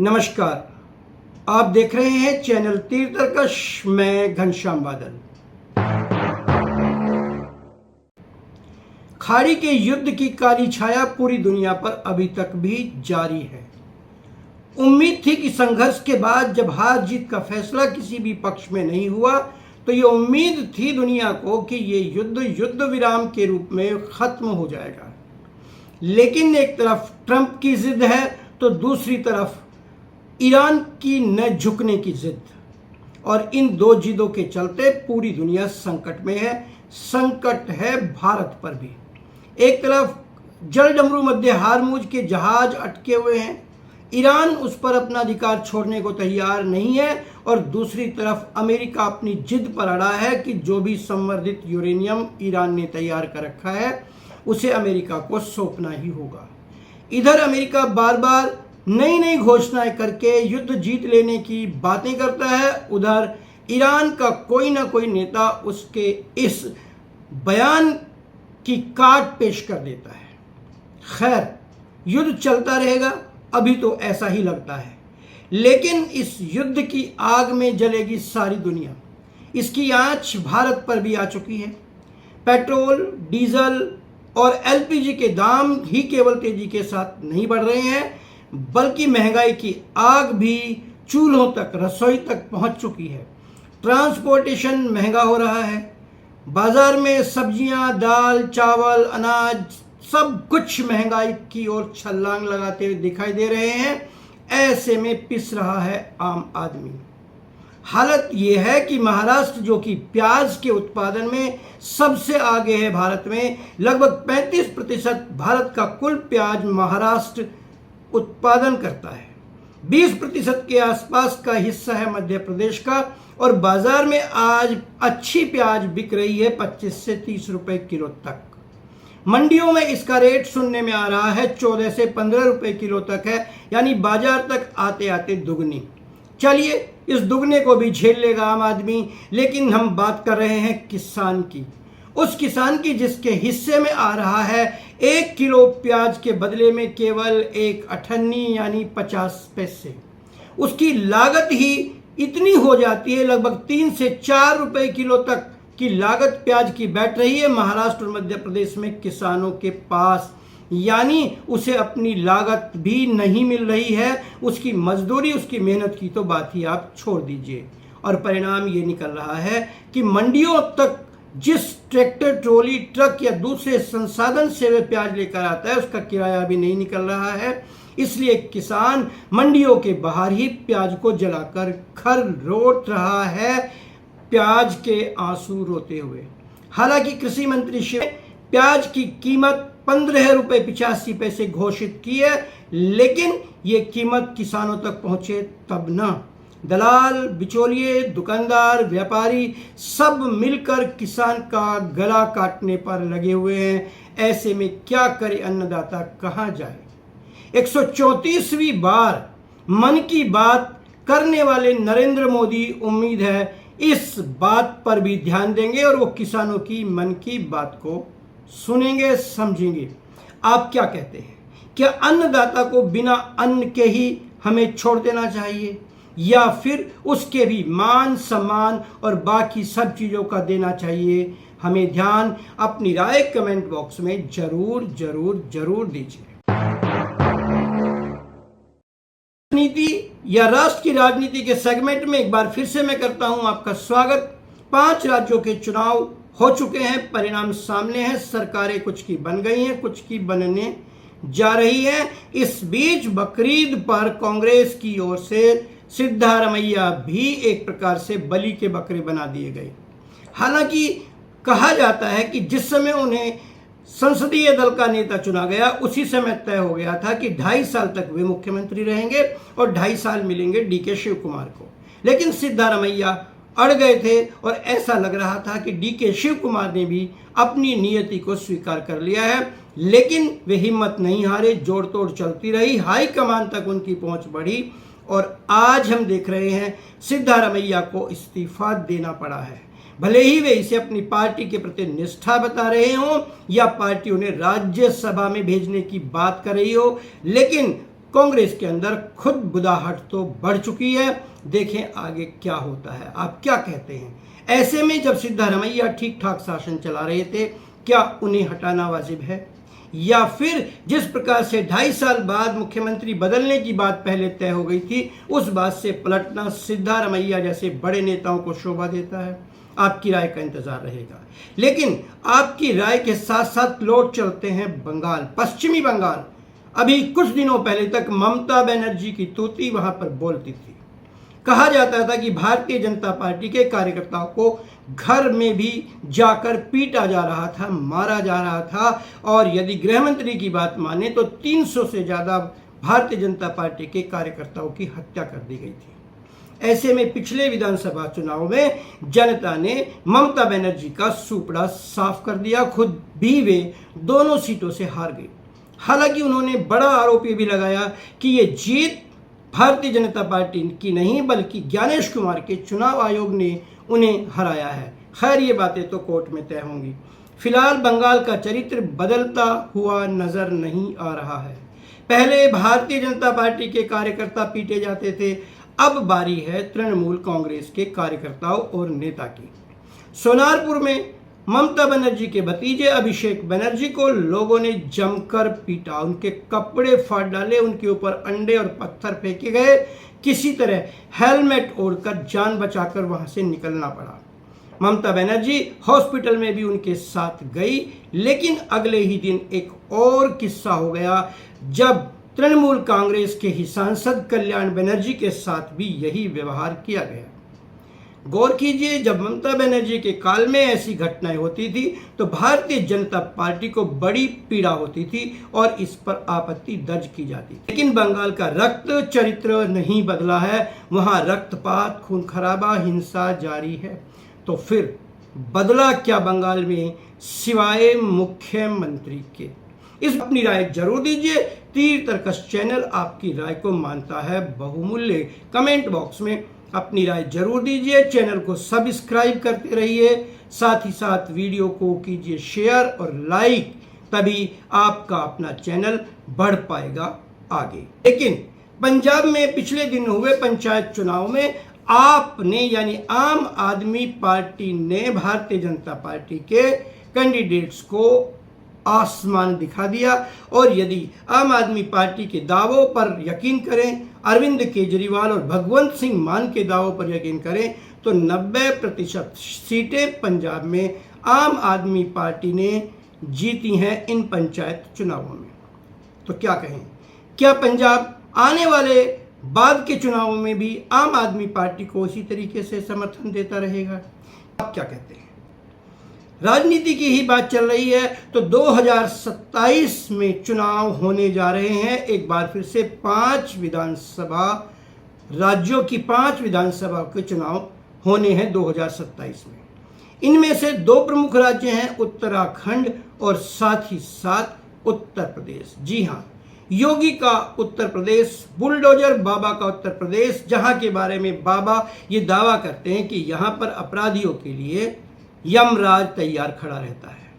नमस्कार, आप देख रहे हैं चैनल तीर्थकश। मैं घनश्याम बादल। खाड़ी के युद्ध की काली छाया पूरी दुनिया पर अभी तक भी जारी है। उम्मीद थी कि संघर्ष के बाद जब हार जीत का फैसला किसी भी पक्ष में नहीं हुआ तो ये उम्मीद थी दुनिया को कि ये युद्ध विराम के रूप में खत्म हो जाएगा। लेकिन एक तरफ ट्रंप की जिद है तो दूसरी तरफ ईरान की न झुकने की जिद, और इन दो जिदों के चलते पूरी दुनिया संकट में है। संकट है भारत पर भी। एक तरफ जलडमरू मध्य हारमुज के जहाज अटके हुए हैं, ईरान उस पर अपना अधिकार छोड़ने को तैयार नहीं है, और दूसरी तरफ अमेरिका अपनी जिद पर अड़ा है कि जो भी संवर्धित यूरेनियम ईरान ने तैयार कर रखा है उसे अमेरिका को सौंपना ही होगा। इधर अमेरिका बार बार नई घोषणाएं करके युद्ध जीत लेने की बातें करता है, उधर ईरान का कोई ना कोई नेता उसके इस बयान की काट पेश कर देता है। खैर, युद्ध चलता रहेगा, अभी तो ऐसा ही लगता है, लेकिन इस युद्ध की आग में जलेगी सारी दुनिया। इसकी आंच भारत पर भी आ चुकी है। पेट्रोल, डीजल और एलपीजी के दाम ही केवल तेजी के साथ नहीं बढ़ रहे हैं, बल्कि महंगाई की आग भी चूल्हों तक, रसोई तक पहुंच चुकी है। ट्रांसपोर्टेशन महंगा हो रहा है, बाजार में सब्जियां, दाल, चावल, अनाज सब कुछ महंगाई की ओर छलांग लगाते हुए दिखाई दे रहे हैं। ऐसे में पिस रहा है आम आदमी। हालत यह है कि महाराष्ट्र, जो कि प्याज के उत्पादन में सबसे आगे है भारत में, लगभग 35% भारत का कुल प्याज महाराष्ट्र उत्पादन करता है। 20% के आसपास का हिस्सा है मध्य प्रदेश का, और बाजार में आज अच्छी प्याज बिक रही है 25 से 30 रुपए किलो तक। मंडियों में इसका रेट सुनने में आ रहा है 14 से 15 रुपए किलो तक है, यानी बाजार तक आते आते दुगनी। चलिए, इस दुगने को भी झेल लेगा आम आदमी, लेकिन हम बात कर रहे हैं किसान की। उस किसान की जिसके हिस्से में आ रहा है 1 किलो प्याज के बदले में केवल 1 अठन्नी यानी 50 पैसे। उसकी लागत ही इतनी हो जाती है, लगभग 3 से 4 रुपए किलो तक की लागत प्याज की बैठ रही है महाराष्ट्र और मध्य प्रदेश में किसानों के पास। यानी उसे अपनी लागत भी नहीं मिल रही है, उसकी मजदूरी, उसकी मेहनत की तो बात ही आप छोड़ दीजिए। और परिणाम ये निकल रहा है कि मंडियों तक जिस ट्रैक्टर, ट्रॉली, ट्रक या दूसरे संसाधन से वे प्याज लेकर आता है उसका किराया भी नहीं निकल रहा है। इसलिए किसान मंडियों के बाहर ही प्याज को जलाकर खर रोट रहा है, प्याज के आंसू रोते हुए। हालांकि कृषि मंत्री ने प्याज की कीमत 15 रुपए 85 पैसे घोषित की है, लेकिन ये कीमत किसानों तक पहुंचे तब ना। दलाल, बिचौलिए, दुकानदार, व्यापारी सब मिलकर किसान का गला काटने पर लगे हुए हैं। ऐसे में क्या करे अन्नदाता, कहां जाए। 134वीं बार मन की बात करने वाले नरेंद्र मोदी, उम्मीद है इस बात पर भी ध्यान देंगे और वो किसानों की मन की बात को सुनेंगे, समझेंगे। आप क्या कहते हैं? क्या अन्नदाता को बिना अन्न के ही हमें छोड़ देना चाहिए, या फिर उसके भी मान, सम्मान और बाकी सब चीजों का देना चाहिए? हमें ध्यान अपनी राय कमेंट बॉक्स में जरूर दीजिए। राजनीति या राष्ट्र की राजनीति के सेगमेंट में एक बार फिर से मैं करता हूं आपका स्वागत। 5 राज्यों के चुनाव हो चुके हैं, परिणाम सामने हैं। सरकारें कुछ की बन गई हैं, कुछ की बनने जा रही है। इस बीच बकरीद पर कांग्रेस की ओर से सिद्धारमैया भी एक प्रकार से बलि के बकरे बना दिए गए। हालांकि कहा जाता है कि जिस समय उन्हें संसदीय दल का नेता चुना गया उसी समय तय हो गया था कि 2.5 साल तक वे मुख्यमंत्री रहेंगे और 2.5 साल मिलेंगे डीके शिव कुमार को। लेकिन सिद्धारमैया अड़ गए थे और ऐसा लग रहा था कि डीके शिव कुमार ने भी अपनी नियति को स्वीकार कर लिया है। लेकिन वे हिम्मत नहीं हारे, जोड़ तोड़ चलती रही, हाईकमान तक उनकी पहुंच बढ़ी और आज हम देख रहे हैं सिद्धारमैया को इस्तीफा देना पड़ा है। भले ही वे इसे अपनी पार्टी के प्रति निष्ठा बता रहे हों या पार्टी उन्हें राज्यसभा में भेजने की बात कर रही हो, लेकिन कांग्रेस के अंदर खुद बुदाहट तो बढ़ चुकी है। देखें आगे क्या होता है, आप क्या कहते हैं। ऐसे में जब सिद्धारमैया ठीक ठाक शासन चला रहे थे, क्या उन्हें हटाना वाजिब है, या फिर जिस प्रकार से 2.5 साल बाद मुख्यमंत्री बदलने की बात पहले तय हो गई थी, उस बात से पलटना सिद्धारमैया जैसे बड़े नेताओं को शोभा देता है। आपकी राय का इंतजार रहेगा। लेकिन आपकी राय के साथ साथ लौट चलते हैं बंगाल, पश्चिमी बंगाल। अभी कुछ दिनों पहले तक ममता बनर्जी की तूती वहां पर बोलती थी। कहा जाता था कि भारतीय जनता पार्टी के कार्यकर्ताओं को घर में भी जाकर पीटा जा रहा था, मारा जा रहा था, और यदि गृह मंत्री की बात माने तो 300 से ज्यादा भारतीय जनता पार्टी के कार्यकर्ताओं की हत्या कर दी गई थी। ऐसे में पिछले विधानसभा चुनाव में जनता ने ममता बनर्जी का सुपड़ा साफ कर दिया। खुद भी वे दोनों सीटों से हार गई। हालांकि उन्होंने बड़ा आरोप ये भी लगाया कि ये जीत भारतीय जनता पार्टी की नहीं बल्कि ज्ञानेश कुमार के चुनाव आयोग ने उन्हें हराया है। खैर ये बातें तो कोर्ट में तय होंगी। फिलहाल बंगाल का चरित्र बदलता हुआ नजर नहीं आ रहा है। पहले भारतीय जनता पार्टी के कार्यकर्ता पीटे जाते थे, अब बारी है तृणमूल कांग्रेस के कार्यकर्ताओं और नेता की। सोनारपुर में ममता बनर्जी के भतीजे अभिषेक बनर्जी को लोगों ने जमकर पीटा, उनके कपड़े फाड़ डाले, उनके ऊपर अंडे और पत्थर फेंके गए। किसी तरह हेलमेट ओढ़कर जान बचाकर वहां से निकलना पड़ा। ममता बनर्जी हॉस्पिटल में भी उनके साथ गई, लेकिन अगले ही दिन एक और किस्सा हो गया जब तृणमूल कांग्रेस के ही सांसद कल्याण बनर्जी के साथ भी यही व्यवहार किया गया। गौर कीजिए, जब ममता बनर्जी के काल में ऐसी घटनाएं होती थी तो भारतीय जनता पार्टी को बड़ी पीड़ा होती थी और इस पर आपत्ति दर्ज की जाती। लेकिन बंगाल का रक्त चरित्र नहीं बदला है। वहां रक्तपात, खून खराबा, हिंसा जारी है। तो फिर बदला क्या बंगाल में सिवाय मुख्यमंत्री के? इस अपनी राय जरूर दीजिए। तीर तर्कश चैनल आपकी राय को मानता है बहुमूल्य। कमेंट बॉक्स में अपनी राय जरूर दीजिए। चैनल को सब्सक्राइब करते रहिए, साथ ही साथ वीडियो को कीजिए शेयर और लाइक, तभी आपका अपना चैनल बढ़ पाएगा आगे। लेकिन पंजाब में पिछले दिन हुए पंचायत चुनाव में आपने यानी आम आदमी पार्टी ने भारतीय जनता पार्टी के कैंडिडेट्स को आसमान दिखा दिया। और यदि आम आदमी पार्टी के दावों पर यकीन करें, अरविंद केजरीवाल और भगवंत सिंह मान के दावों पर यकीन करें, तो 90% सीटें पंजाब में आम आदमी पार्टी ने जीती हैं इन पंचायत चुनावों में। तो क्या कहें, क्या पंजाब आने वाले बाद के चुनावों में भी आम आदमी पार्टी को इसी तरीके से समर्थन देता रहेगा? आप क्या कहते हैं? राजनीति की ही बात चल रही है तो 2027 में चुनाव होने जा रहे हैं। एक बार फिर से 5 विधानसभा राज्यों की 5 विधानसभा के चुनाव होने हैं 2027 में। इनमें से 2 प्रमुख राज्य हैं, उत्तराखंड और साथ ही साथ उत्तर प्रदेश। जी हाँ, योगी का उत्तर प्रदेश, बुलडोजर बाबा का उत्तर प्रदेश, जहां के बारे में बाबा ये दावा करते हैं कि यहां पर अपराधियों के लिए यमराज तैयार खड़ा रहता है।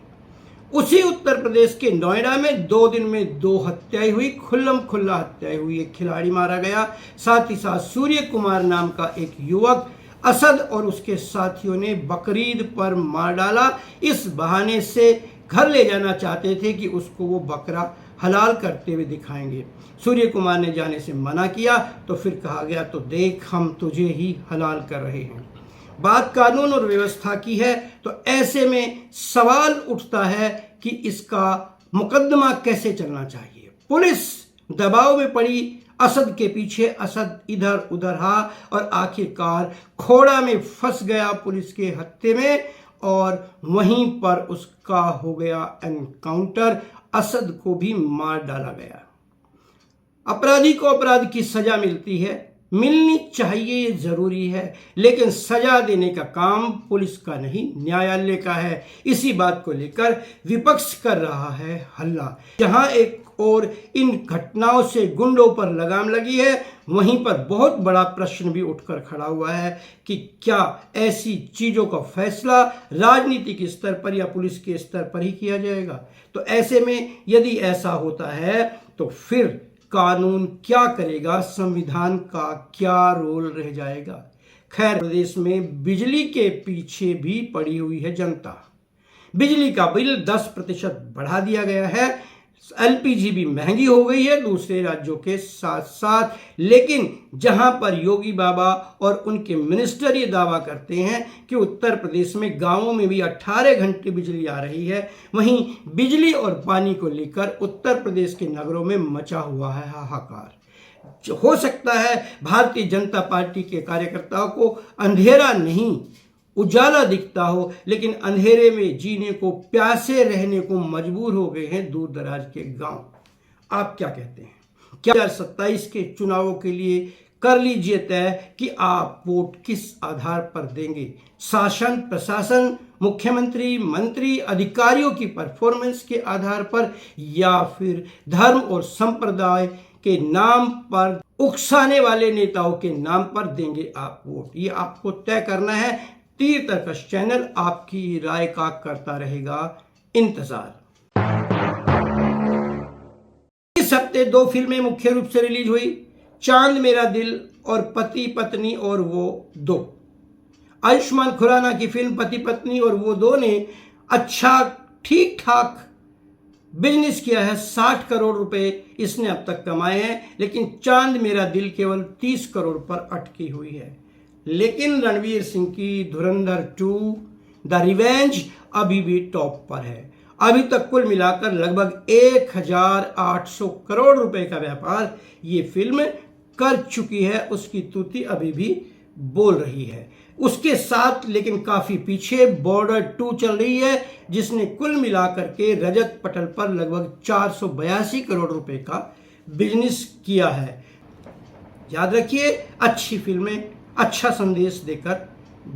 उसी उत्तर प्रदेश के नोएडा में 2 दिन में 2 हत्याएं हुई, खुल्लम खुल्ला हत्याएं हुई। एक खिलाड़ी मारा गया, साथ ही साथ सूर्य कुमार नाम का एक युवक असद और उसके साथियों ने बकरीद पर मार डाला। इस बहाने से घर ले जाना चाहते थे कि उसको वो बकरा हलाल करते हुए दिखाएंगे। सूर्य कुमार ने जाने से मना किया तो फिर कहा गया, तो देख हम तुझे ही हलाल कर रहे हैं। बात कानून और व्यवस्था की है तो ऐसे में सवाल उठता है कि इसका मुकदमा कैसे चलना चाहिए। पुलिस दबाव में पड़ी, असद के पीछे, असद इधर उधर रहा और आखिरकार खोड़ा में फंस गया पुलिस के हत्थे में और वहीं पर उसका हो गया एनकाउंटर। असद को भी मार डाला गया। अपराधी को अपराध की सजा मिलती है, मिलनी चाहिए, ये जरूरी है, लेकिन सजा देने का काम पुलिस का नहीं न्यायालय का है। इसी बात को लेकर विपक्ष कर रहा है हल्ला। जहां एक और इन घटनाओं से गुंडों पर लगाम लगी है, वहीं पर बहुत बड़ा प्रश्न भी उठकर खड़ा हुआ है कि क्या ऐसी चीजों का फैसला राजनीतिक स्तर पर या पुलिस के स्तर पर ही किया जाएगा। तो ऐसे में यदि ऐसा होता है तो फिर कानून क्या करेगा, संविधान का क्या रोल रह जाएगा। खैर, प्रदेश में बिजली के पीछे भी पड़ी हुई है जनता। बिजली का बिल 10% बढ़ा दिया गया है। एलपीजी भी महंगी हो गई है दूसरे राज्यों के साथ साथ। लेकिन जहां पर योगी बाबा और उनके मिनिस्टर ये दावा करते हैं कि उत्तर प्रदेश में गांवों में भी 18 घंटे बिजली आ रही है, वहीं बिजली और पानी को लेकर उत्तर प्रदेश के नगरों में मचा हुआ है हाहाकार। हो सकता है भारतीय जनता पार्टी के कार्यकर्ताओं को अंधेरा नहीं उजाला दिखता हो, लेकिन अंधेरे में जीने को, प्यासे रहने को मजबूर हो गए हैं दूर दराज के गांव। आप क्या कहते हैं? क्या 2027 के चुनावों के लिए कर लीजिए तय कि आप वोट किस आधार पर देंगे। शासन, प्रशासन, मुख्यमंत्री, मंत्री, अधिकारियों की परफॉर्मेंस के आधार पर, या फिर धर्म और संप्रदाय के नाम पर उकसाने वाले नेताओं के नाम पर देंगे आप वोट। ये आपको तय करना है। तीर तर्कश चैनल आपकी राय का करता रहेगा इंतजार। इस हफ्ते 2 फिल्में मुख्य रूप से रिलीज हुई, चांद मेरा दिल और पति पत्नी और वो दो। आयुष्मान खुराना की फिल्म पति पत्नी और वो दो ने अच्छा ठीक ठाक बिजनेस किया है। 60 करोड़ रुपए इसने अब तक कमाए हैं, लेकिन चांद मेरा दिल केवल 30 करोड़ पर अटकी हुई है। लेकिन रणवीर सिंह की धुरंधर 2 द रिवेंज अभी भी टॉप पर है। अभी तक कुल मिलाकर लगभग 1800 करोड़ रुपए का व्यापार ये फिल्म कर चुकी है। उसकी तूती अभी भी बोल रही है। उसके साथ लेकिन काफी पीछे बॉर्डर 2 चल रही है, जिसने कुल मिलाकर के रजत पटल पर लगभग 482 करोड़ रुपए का बिजनेस किया है। याद रखिए, अच्छी फिल्में अच्छा संदेश देकर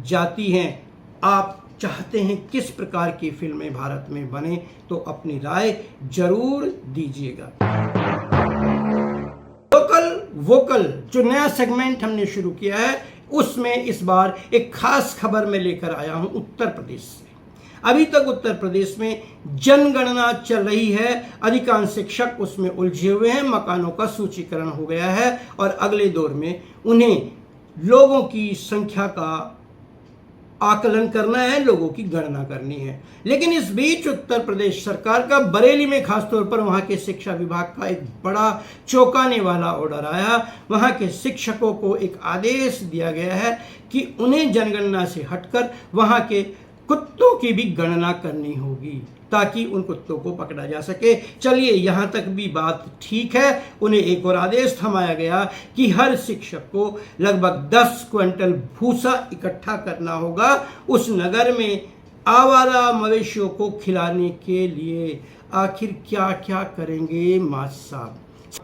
जाती हैं। आप चाहते हैं किस प्रकार की फिल्में भारत में बने, तो अपनी राय जरूर दीजिएगा। लोकल वोकल जो नया सेगमेंट हमने शुरू किया है, उसमें इस बार एक खास खबर मैं लेकर आया हूं उत्तर प्रदेश से। अभी तक उत्तर प्रदेश में जनगणना चल रही है। अधिकांश शिक्षक उसमें उलझे हुए हैं। मकानों का सूचीकरण हो गया है और अगले दौर में उन्हें लोगों की संख्या का आकलन करना है, लोगों की गणना करनी है। लेकिन इस बीच उत्तर प्रदेश सरकार का बरेली में खासतौर पर वहां के शिक्षा विभाग का एक बड़ा चौंकाने वाला ऑर्डर आया। वहां के शिक्षकों को एक आदेश दिया गया है कि उन्हें जनगणना से हटकर वहां के कुत्तों की भी गणना करनी होगी, ताकि उन कुत्तों को पकड़ा जा सके। चलिए, यहां तक भी बात ठीक है। उन्हें एक और आदेश थमाया गया कि हर शिक्षक को लगभग 10 क्विंटल भूसा इकट्ठा करना होगा उस नगर में आवारा मवेशियों को खिलाने के लिए। आखिर क्या क्या करेंगे मास्टर साहब?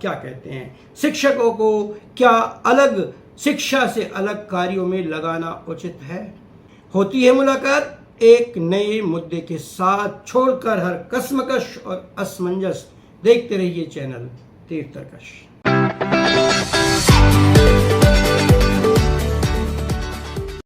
क्या कहते हैं? शिक्षकों को क्या अलग शिक्षा से अलग कार्यों में लगाना उचित है? होती है मुलाकात एक नए मुद्दे के साथ। छोड़कर हर कसमकश और असमंजस, देखते रहिए चैनल तीर तर्कश।